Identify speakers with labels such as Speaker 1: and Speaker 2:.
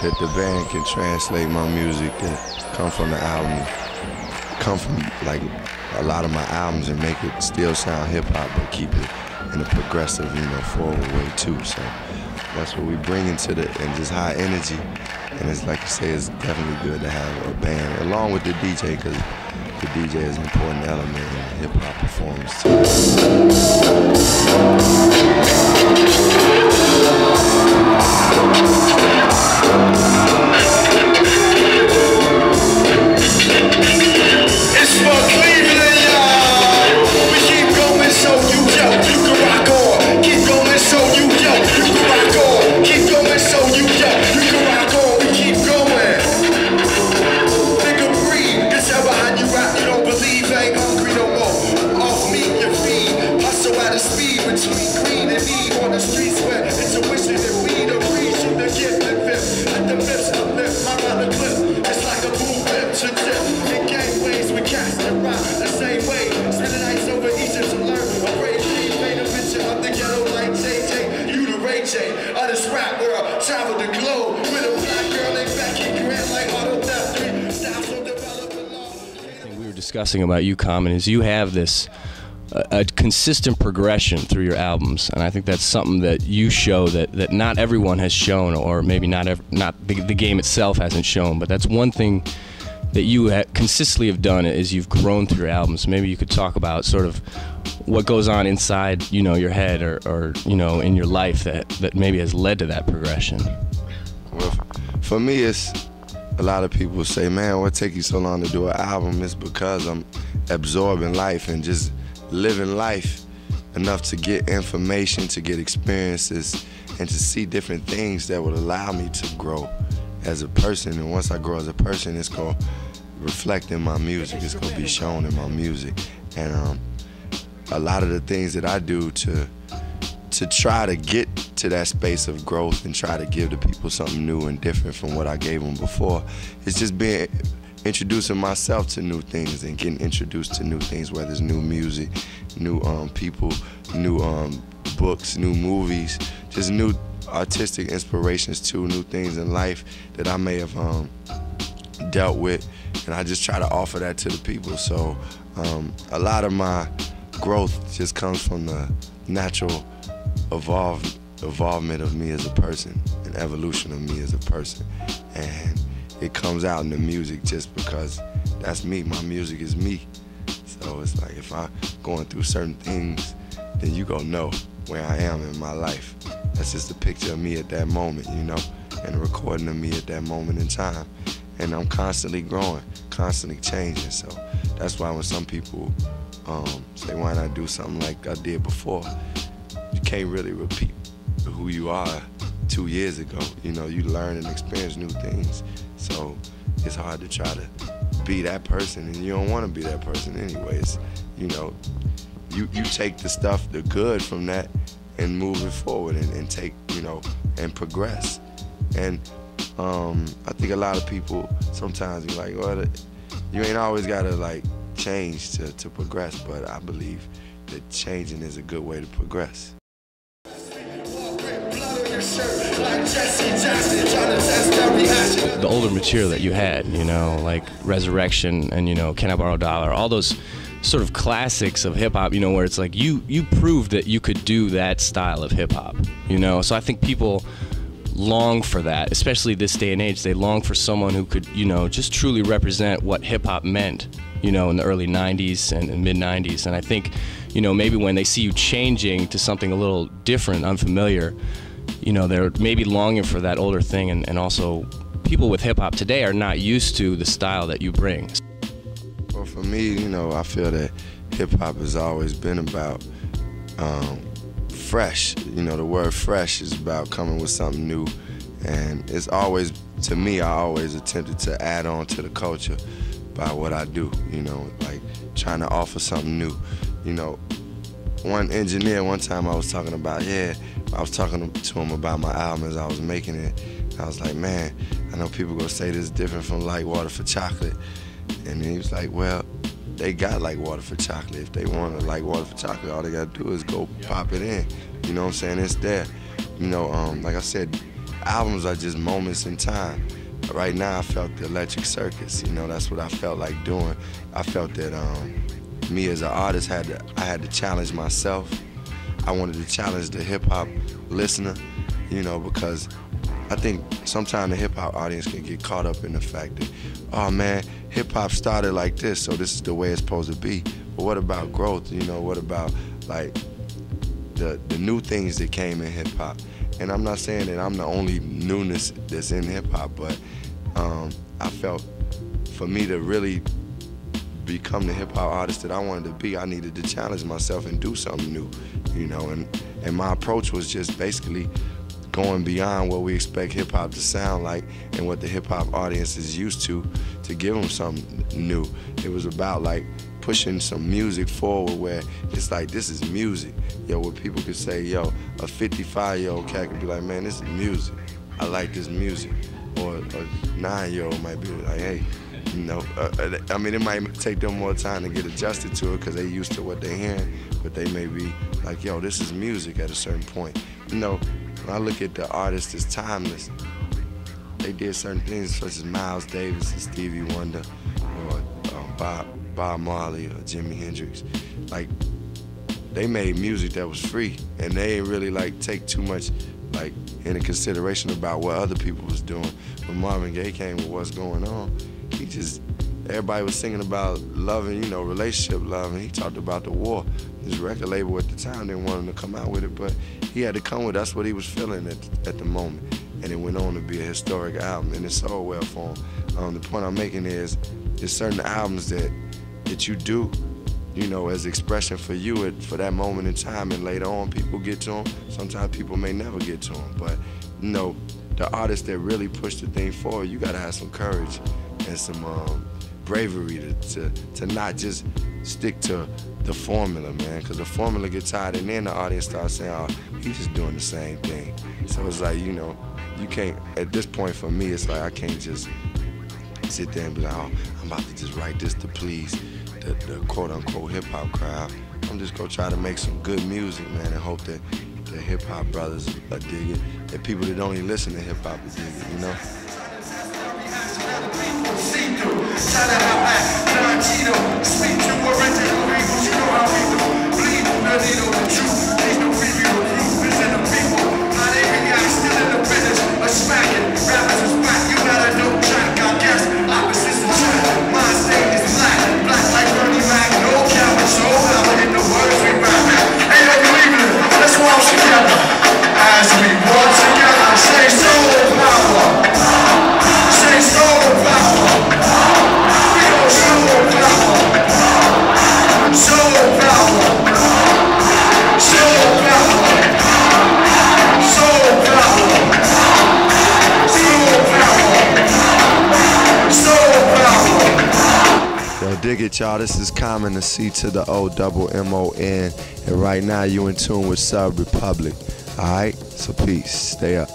Speaker 1: that the band can translate my music that come from the album, come from like a lot of my albums and make it still sound hip-hop but keep it in a progressive, forward way too. So that's what we bring into and just high energy. And it's like you say, it's definitely good to have a band along with the DJ, because the DJ is an important element in hip-hop performance too.
Speaker 2: It's for Cleveland, y'all. We keep going, so you can rock on. Keep going, so you can rock on. Keep going, so you can rock on. We keep going. Nigga, breathe. It's how behind you rap, you don't believe. I ain't hungry no more. Off meat, your feed. Hustle at a speed between green and need on the streets where intuition and weed are free. Shoot the gift and fifth. At the lips, I lift my round the clip. It's like a boom whip to tip. In gameways, we cast and rock the same way. Spend the nights over Egypt to learn. A brave team paint a picture of the ghetto like JJ. You the Ray J of this rap world. Travel the globe with a black girl named Becky Grant like auto theft 3. Styles so developed along.
Speaker 3: The thing we were discussing about you, Common, is you have this a consistent progression through your albums, and I think that's something that you show that not everyone has shown, or maybe not the game itself hasn't shown. But that's one thing that you consistently have done, is you've grown through your albums. Maybe you could talk about sort of what goes on inside, your head, or in your life that maybe has led to that progression.
Speaker 1: Well, for me, it's a lot of people say, man, what take you so long to do an album? It's because I'm absorbing life and just living life enough to get information, to get experiences, and to see different things that would allow me to grow as a person. And once I grow as a person, it's going to reflect in my music. It's going to be shown in my music. And a lot of the things that I do to try to get to that space of growth and try to give the people something new and different from what I gave them before, it's just introducing myself to new things and getting introduced to new things, whether it's new music, new people, new books, new movies, just new artistic inspirations too, new things in life that I may have dealt with, and I just try to offer that to the people. So a lot of my growth just comes from the natural evolvement of me as a person, and evolution of me as a person, and it comes out in the music just because that's me. My music is me. So it's like if I'm going through certain things, then you gonna know where I am in my life. That's just a picture of me at that moment, and a recording of me at that moment in time. And I'm constantly growing, constantly changing. So that's why when some people say, why not do something like I did before, you can't really repeat who you are 2 years ago. You learn and experience new things. So it's hard to try to be that person, and you don't want to be that person anyways. You take the stuff, the good from that, and move it forward and take, and progress. And I think a lot of people sometimes be like, well, you ain't always gotta like change to progress, but I believe that changing is a good way to progress.
Speaker 3: The older material that you had, like Resurrection and, Can I Borrow a Dollar, all those sort of classics of hip-hop, where it's like you proved that you could do that style of hip-hop, So I think people long for that, especially this day and age. They long for someone who could, just truly represent what hip-hop meant, in the early 90s and mid-90s. And I think, maybe when they see you changing to something a little different, unfamiliar, they're maybe longing for that older thing, and also people with hip-hop today are not used to the style that you bring.
Speaker 1: Well, for me, I feel that hip-hop has always been about fresh. The word fresh is about coming with something new, and it's always, to me, I always attempted to add on to the culture by what I do, like trying to offer something new. One engineer, one time I was talking about, I was talking to him about my album as I was making it. I was like, man, I know people gonna say this is different from Like Water for Chocolate. And he was like, well, they got Like Water for Chocolate. If they want to Like Water for Chocolate, all they gotta do is go pop it in. You know what I'm saying? It's there. Like I said, albums are just moments in time. Right now I felt the Electric Circus, you know, that's what I felt like doing. I felt that me as an artist I had to challenge myself. I wanted to challenge the hip hop listener, you know, because I think sometimes the hip hop audience can get caught up in the fact that, oh man, hip hop started like this, so this is the way it's supposed to be. But what about growth? You know, what about like the new things that came in hip hop? And I'm not saying that I'm the only newness that's in hip hop, but I felt for me to really become the hip hop artist that I wanted to be, I needed to challenge myself and do something new, you know. And my approach was just basically going beyond what we expect hip hop to sound like and what the hip hop audience is used to give them something new. It was about like pushing some music forward where it's like, this is music. Yo, where people could say, yo, a 55-year-old cat could be like, man, this is music. I like this music. Or a 9-year-old might be like, hey, you know, I mean, it might take them more time to get adjusted to it because they're used to what they're hearing, but they may be like, yo, this is music at a certain point. You know, when I look at the artists that's timeless, they did certain things such as Miles Davis and Stevie Wonder, or Bob Marley or Jimi Hendrix. Like, they made music that was free, and they ain't really like take too much like into consideration about what other people was doing. When Marvin Gaye came with What's Going On, he just, everybody was singing about love and, you know, relationship love, and he talked about the war. His record label at the time didn't want him to come out with it, but he had to come with, that's what he was feeling at the moment. And it went on to be a historic album, and it sold well for him. The point I'm making is, there's certain albums that you do, you know, as expression for you for that moment in time, and later on people get to them. Sometimes people may never get to them, but you know, the artists that really push the thing forward, you gotta have some courage and some bravery to not just stick to the formula, man, because the formula gets tired, and then the audience starts saying, oh, he's just doing the same thing. So it's like, you know, you can't, at this point for me, it's like I can't just sit there and be like, oh, I'm about to just write this to please the quote-unquote hip-hop crowd. I'm just gonna try to make some good music, man, and hope that the hip-hop brothers are dig it, that people that don't even listen to hip-hop are dig it, you know? Dig it, y'all. This is Common, the C to the O-double-M-O-N. And right now, you in tune with Subrepublic. All right? So peace. Stay up.